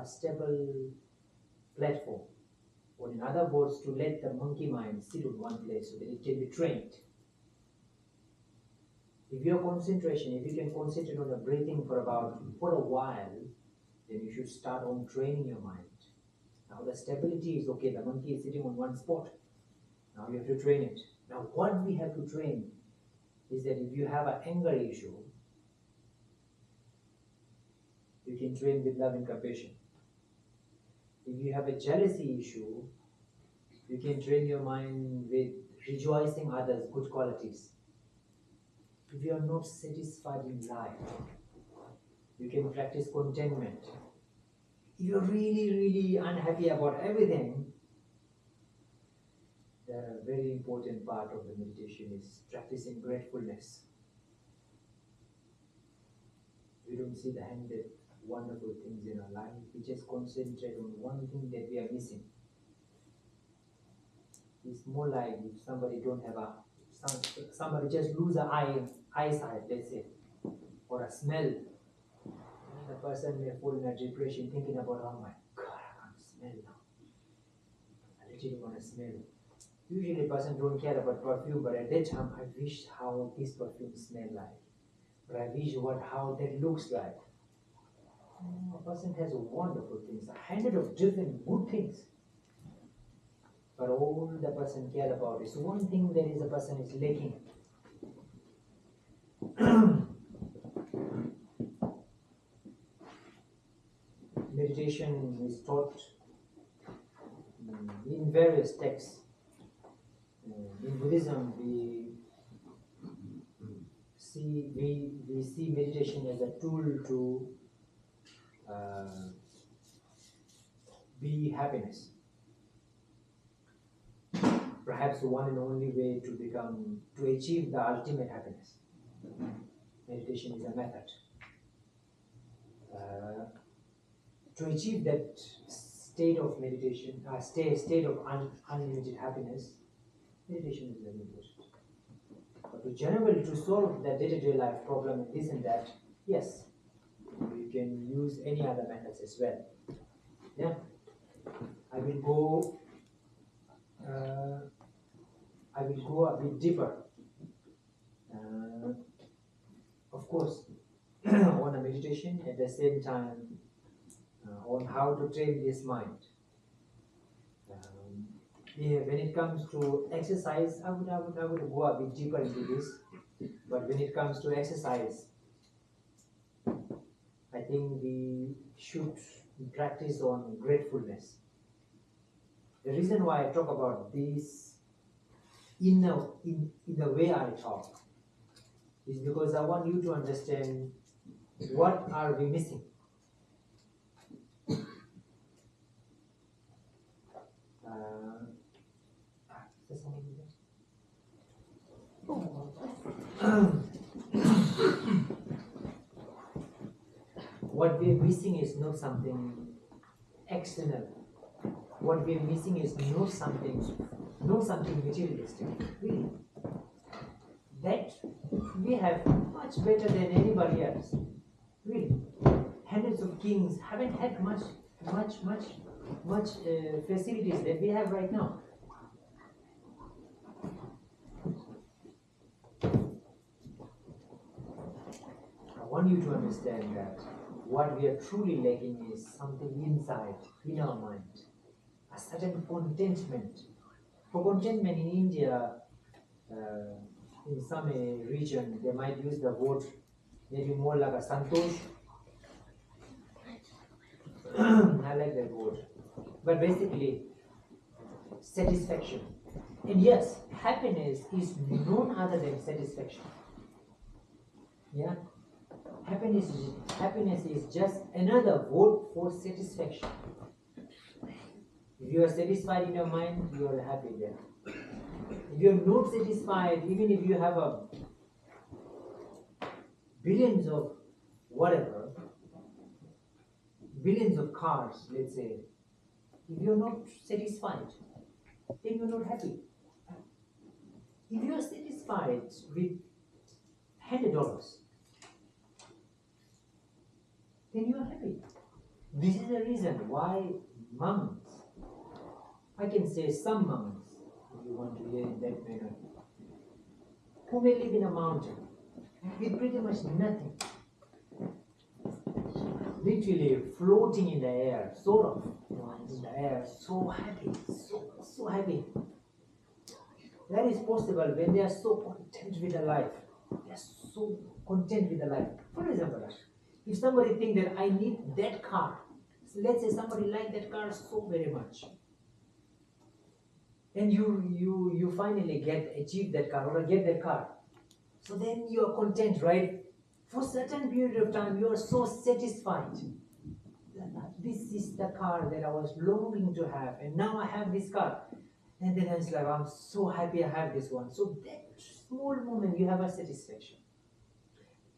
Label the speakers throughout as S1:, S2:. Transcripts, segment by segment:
S1: a stable platform, or in other words, to let the monkey mind sit on one place so that it can be trained. If your concentration, if you can concentrate on the breathing for a while, then you should start on training your mind. Now the stability is okay, the monkey is sitting on one spot. Now you have to train it. Now what we have to train is that if you have an anger issue, you can train with love and compassion. If you have a jealousy issue, you can train your mind with rejoicing others' good qualities. If you are not satisfied in life, you can practice contentment. If you're really unhappy about everything, the very important part of the meditation is practicing gratefulness. We don't see the hundred wonderful things in our life. We just concentrate on one thing that we are missing. It's more like if somebody don't have somebody just lose an eyesight, let's say, or a smell. The person may fall in a depression thinking about, oh my God, I can't smell now. I literally want to smell. Usually a person don't care about perfume, but at that time I wish how this perfume smell like. But I wish how that looks like. A person has wonderful things, 100 of different good things. But all the person cared about is one thing that is a person is lacking. Meditation is taught in various texts. In Buddhism, we see meditation as a tool to be happiness. Perhaps the one and only way to achieve the ultimate happiness. Meditation is a method. To achieve that state of meditation, state of unlimited happiness, meditation is very important. But to solve the day-to-day life problem and this and that, yes, you can use any other methods as well. Yeah, I will go a bit deeper. Of course, on a meditation, at the same time, on how to train this mind. When it comes to exercise, I would go a bit deeper into this. But when it comes to exercise, I think we should practice on gratefulness. The reason why I talk about this in the way I talk is because I want you to understand what are we missing. What we're missing is not something external. What we're missing is not something materialistic. Really. That we have much better than anybody else. Really. Hundreds of kings haven't had much facilities that we have right now. I want you to understand that what we are truly lacking is something inside, in our mind. A certain contentment. For contentment in India, in some region, they might use the word maybe more like a santosh. I like that word. But basically, satisfaction. And yes, happiness is none other than satisfaction. Yeah? Happiness is just another word for satisfaction. If you are satisfied in your mind, you are happy there. If you are not satisfied, even if you have billions of whatever, billions of cars, let's say, if you are not satisfied, then you are not happy. If you are satisfied with $100, then you are happy. This is the reason why monks, I can say some monks, if you want to hear in that manner, who may live in a mountain with pretty much nothing, literally floating in the air, sort of, in the air, so happy, so happy. That is possible when they are so content with their life. They are so content with their life. For example, if somebody thinks that I need that car, so let's say somebody likes that car so very much, and you finally achieve that car or get that car, so then you are content, right? For a certain period of time, you are so satisfied. This is the car that I was longing to have, and now I have this car. And then it's like, I'm so happy I have this one. So that small moment, you have a satisfaction.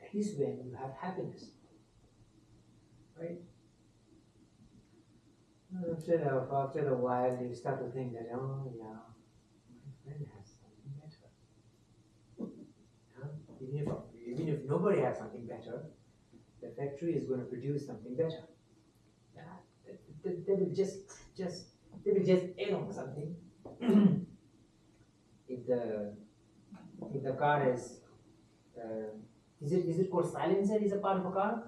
S1: That is when you have happiness, right? After a while, you start to think that, oh yeah, my friend has something better. Huh? Even if nobody has something better, the factory is going to produce something better. They will just add on something. if the car has is it called silencer is a part of a car?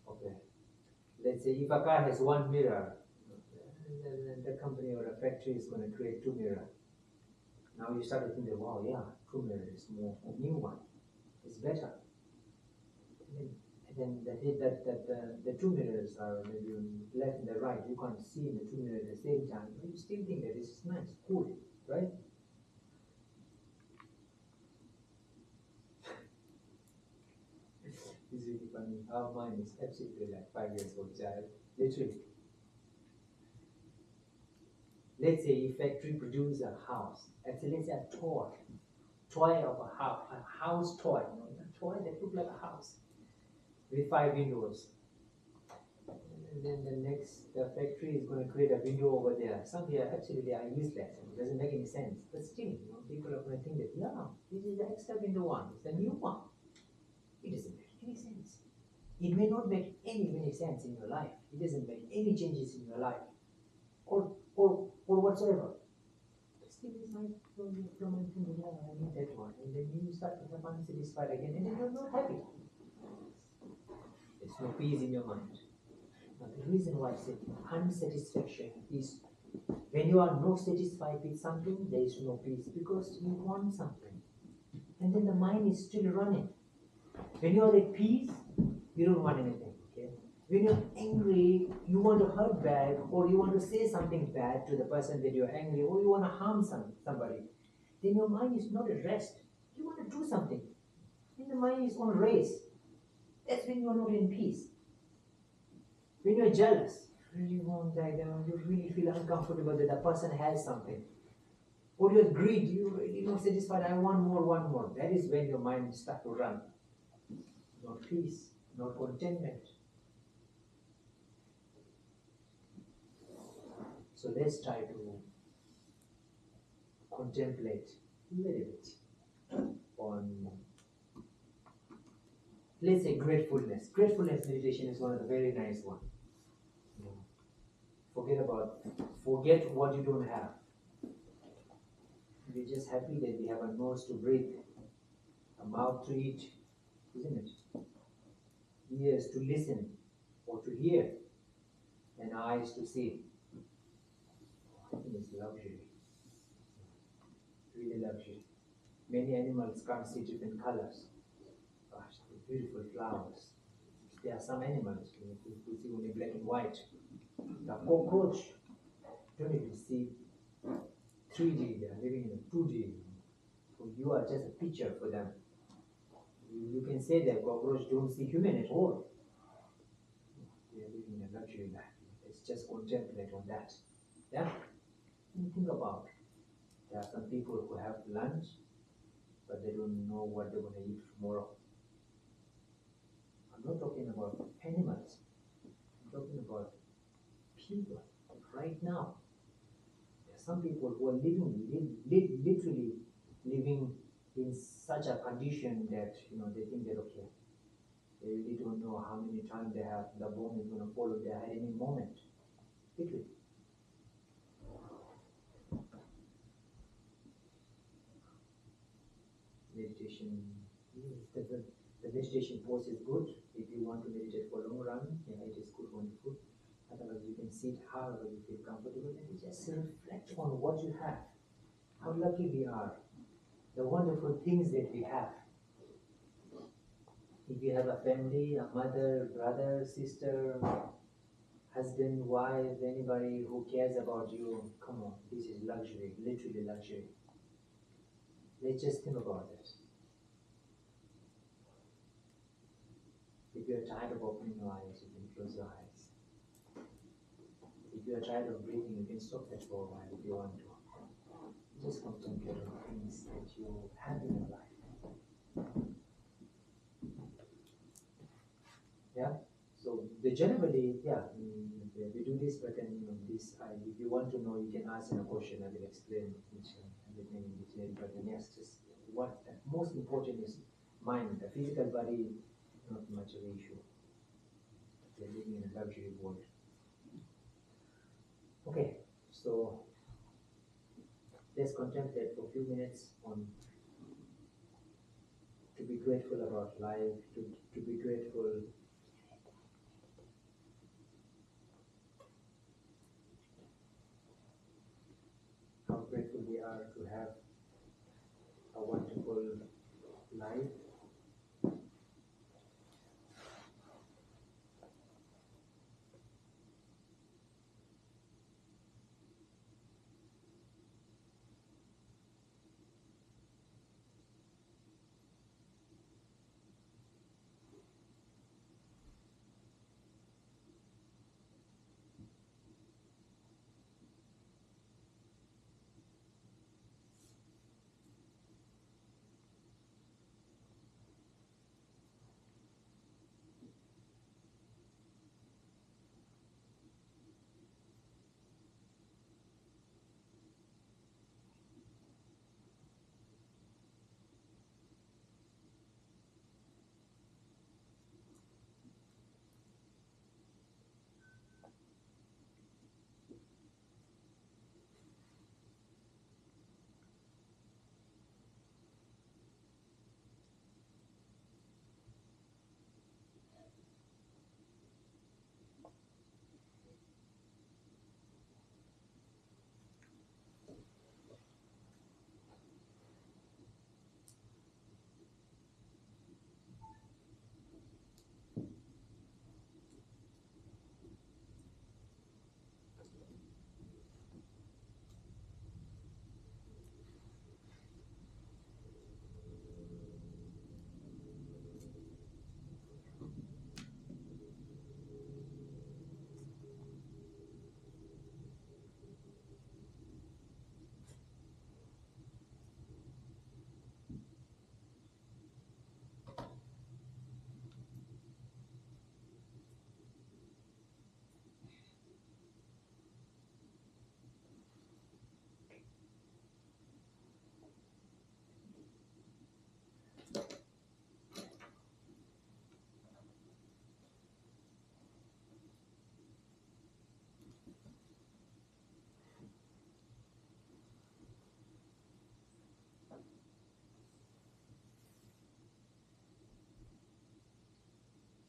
S1: Okay. Let's say if a car has one mirror, then the company or the factory is going to create two mirrors. Now you start to think that, wow, yeah, two mirrors is more a new one. It's better. And then the two mirrors are maybe on the left and the right. You can't see in the two mirrors at the same time, but you still think that this is nice, cool, right? It's really funny. Our mind is absolutely like 5 years old child, literally. Let's say if factory produces a house, actually let's say a toy of a house toy, a toy that looks like a house with 5 windows. And then the factory is going to create a window over there. Some here actually they are useless and it doesn't make any sense. But still, people are going to think that, yeah, this is the extra window one, it's the new one. It doesn't make any sense. It may not make any sense in your life. It doesn't make any changes in your life. Or whatsoever. But still it's like from thinking, yeah, I need that one. And then you start to have unsatisfied again and then you're not happy. There's no peace in your mind. Now the reason why I say unsatisfaction is when you are not satisfied with something, there is no peace because you want something. And then the mind is still running. When you are at peace, you don't want anything. Okay? When you're angry, you want to hurt back, or you want to say something bad to the person that you're angry, or you want to harm somebody. Then your mind is not at rest. You want to do something. Then the mind is on race. That's when you're not in peace. When you're jealous, you really want that, you really feel uncomfortable that the person has something. Or you're greed, you're really not satisfied, I want more. That is when your mind starts to run. Not peace, not contentment. So let's try to contemplate a little bit on, let's say, gratefulness. Gratefulness meditation is one of the very nice ones. Forget what you don't have. We're just happy that we have a nose to breathe, a mouth to eat, isn't it? Ears to listen or to hear, and eyes to see. I think it's luxury. Really luxury. Many animals can't see different colors. Gosh, beautiful flowers. There are some animals who see only black and white. The cockroach don't even see 3D, they are living in a 2D. So you are just a picture for them. You can say that cockroach don't see human at all. They are living in a luxury life. Let's just contemplate on that. Yeah? And think about it. There are some people who have lunch, but they don't know what they're going to eat tomorrow. I'm not talking about animals. I'm talking about people right now. There are some people who are literally living in such a condition that they think that, okay, They really don't know how many times the bomb is going to fall on their head any moment. It will. Meditation, the meditation pose is good. If you want to meditate for long run, yeah, it is good, wonderful. Otherwise, you can sit however you feel comfortable and just reflect on what you have. How lucky we are. The wonderful things that we have. If you have a family, a mother, brother, sister, husband, wife, anybody who cares about you, come on, this is luxury, literally luxury. Let's just think about it. If you are tired of opening your eyes, you can close your eyes. If you are tired of breathing, you can stop that for a while if you want to. Just contemplate on things that you have in your life. Yeah. So generally, yeah, we do this, but then this. If you want to know, you can ask a question. I will explain everything in detail. But then yes, just what most important is mind. The physical body, not much of an issue. We are living in a luxury world. Okay, so let's contemplate for a few minutes on to be grateful about life, to be grateful. How grateful we are to have a wonderful life.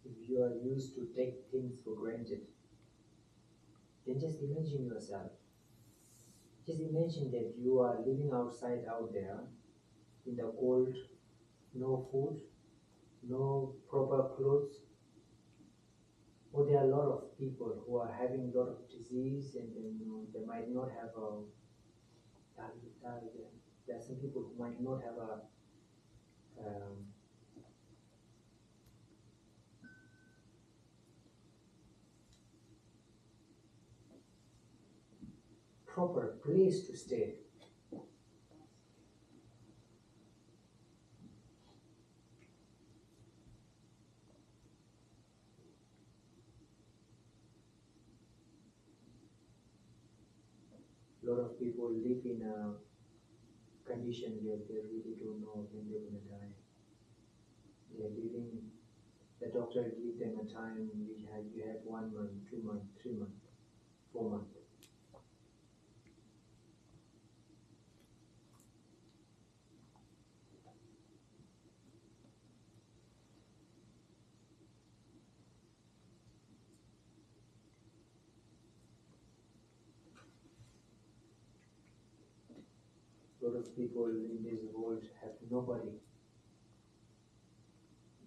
S1: If you are used to take things for granted, then just imagine yourself. Just imagine that you are living outside out there in the cold, no food, no proper clothes. Or there are a lot of people who are having a lot of disease and they might not have a. There are some people who might not have a proper place to stay. A lot of people live in a condition where they really don't know when they're going to die. They're living The doctor give them a time. You have 1 month, 2 months, 3 months, 4 months. A lot of people in this world have nobody.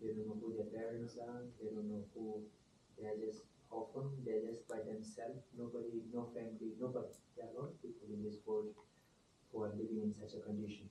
S1: They don't know who their parents are. They don't know who. They are just orphan. They are just by themselves. Nobody, no family, nobody. There are a lot of people in this world who are living in such a condition.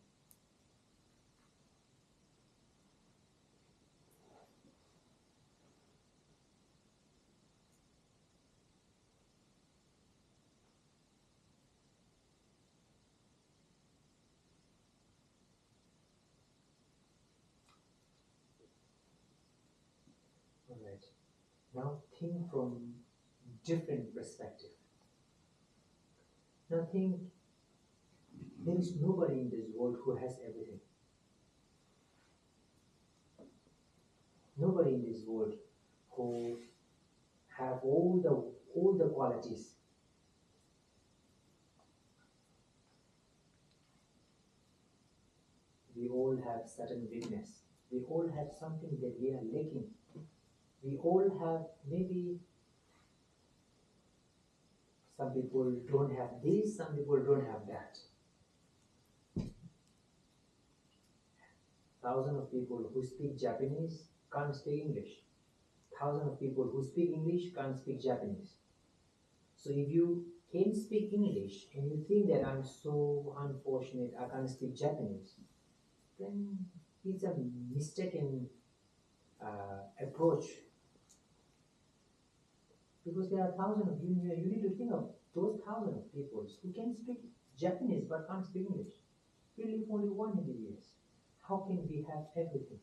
S1: Alright. Now think from different perspective. Now think there is nobody in this world who has everything. Nobody in this world who have all the qualities. We all have certain weakness. We all have something that we are lacking. We all have maybe some people don't have this, some people don't have that. Thousands of people who speak Japanese can't speak English. Thousands of people who speak English can't speak Japanese. So if you can speak English and you think that I'm so unfortunate I can't speak Japanese, then it's a mistaken approach. Because there are thousands of you need to think of those thousands of people who can speak Japanese but can't speak English. We live only 100 years. How can we have everything?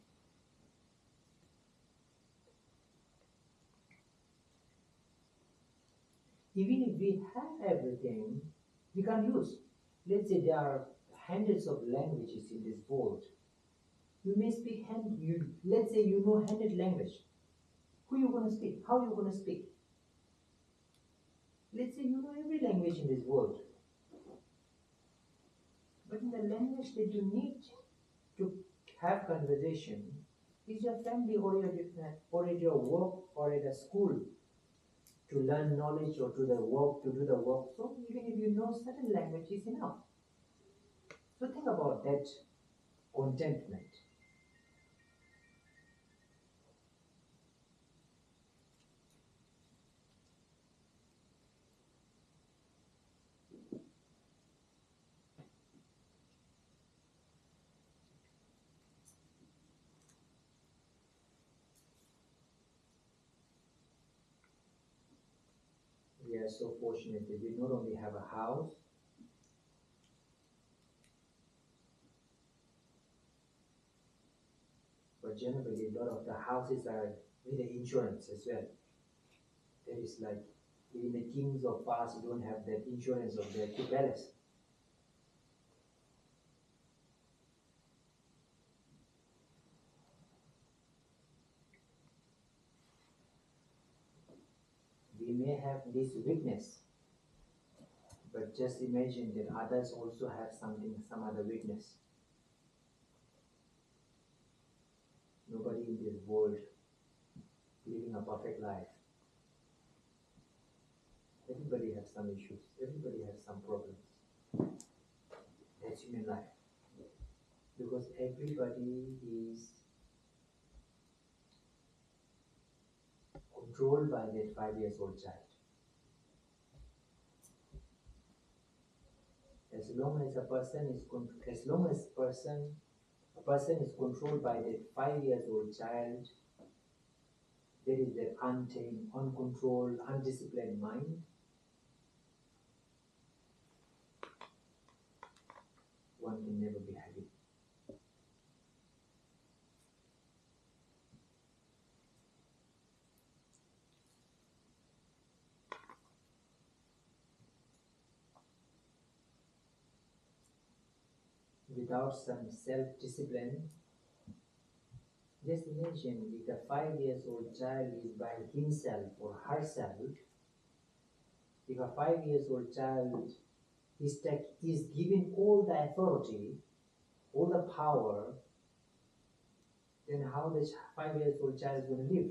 S1: Even if we have everything, we can't use. Let's say there are hundreds of languages in this world. You may speak let's say you know 100 language. Who you going to speak? How you going to speak? Let's say you know every language in this world. But in the language that you need to have conversation is your family or at your work or at a school to learn knowledge or to do the work. So even if you know certain language is enough. So think about that contentment. We are so fortunate that we not only have a house, but generally a lot of the houses are with the insurance as well. That is like even the kings of past don't have that insurance of their two palace. We may have this weakness, but just imagine that others also have some other weakness. Nobody in this world living a perfect life. Everybody has some issues. Everybody has some problems. That's human life. Because everybody is controlled by that 5 years old child. As long as a person is controlled by that 5 years old child, there is that untamed, uncontrolled, undisciplined mind. One can never be happy. Without some self-discipline, just imagine if a 5-year-old child is by himself or herself, if a 5-year-old child is given all the authority, all the power, then how the 5-year-old child is going to live?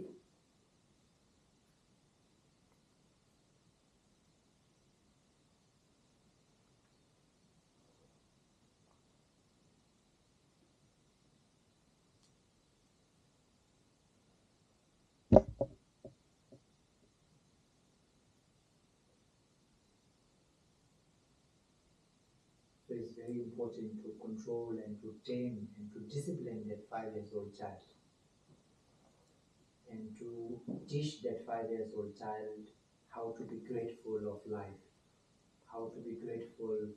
S1: So it's very important to control and to tame and to discipline that 5-year-old child, and to teach that 5-year-old child how to be grateful of life, how to be grateful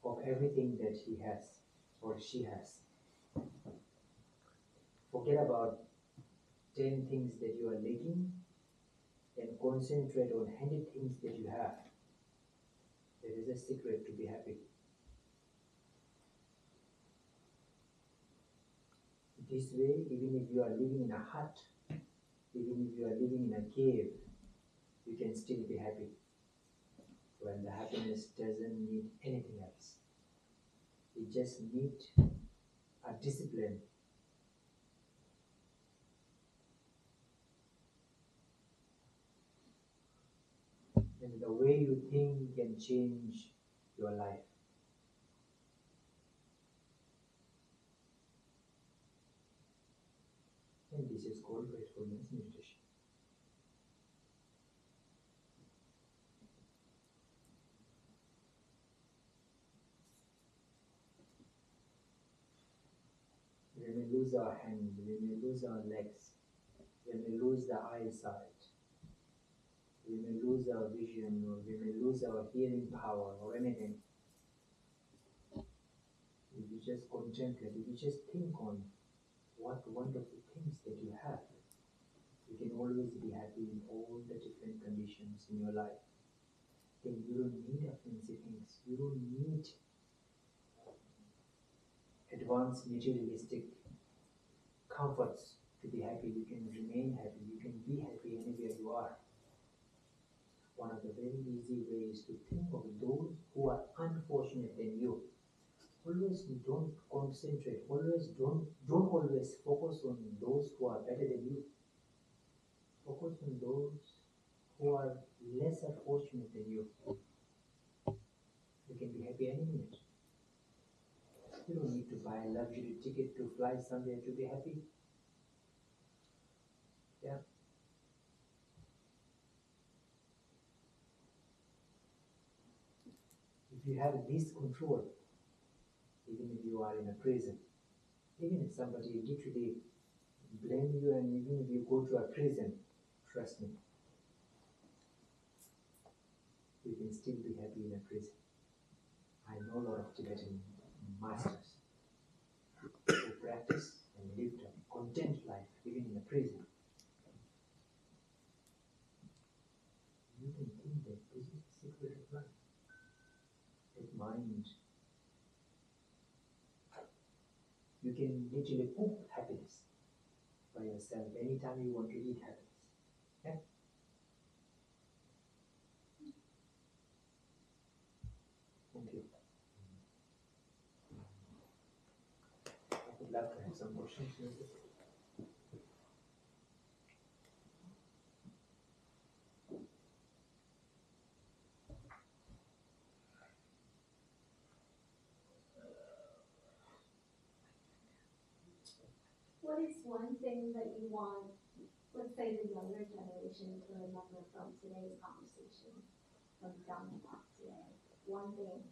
S1: of everything that he has or she has. Forget about 10 things that you are lacking and concentrate on 100 things that you have. There is a secret to be happy. This way, even if you are living in a hut, even if you are living in a cave, you can still be happy. When the happiness doesn't need anything else. It just needs a discipline. And the way you think can change your life. And this is called gratefulness meditation. When we lose our hand, when we lose our legs, when we lose the eyesight, when we lose our vision, or when we lose our hearing power or anything, if you just contemplate, if you just think on what wonderful things that you have, you can always be happy in all the different conditions in your life. Then you don't need fancy things. You don't need advanced materialistic comforts to be happy. You can remain happy. You can be happy anywhere you are. One of the very easy ways to think of those who are unfortunate than you. Always don't concentrate. Don't always focus on those who are better than you. Focus on those who are lesser fortunate than you. You can be happy any minute. You don't need to buy a luxury ticket to fly somewhere to be happy. Yeah. If you have this control, even if you are in a prison, even if somebody literally blame you, and even if you go to a prison, trust me, you can still be happy in a prison. I know a lot of Tibetan masters who practice and lived a content life even in a prison. You can think that this is the secret of life. That mind. You can literally cook happiness by yourself anytime you want to eat happiness. Yeah? Thank you. I would love to have some questions.
S2: What is one thing that you want, let's say, the younger generation to remember from today's conversation, from Dharma talk today? One thing.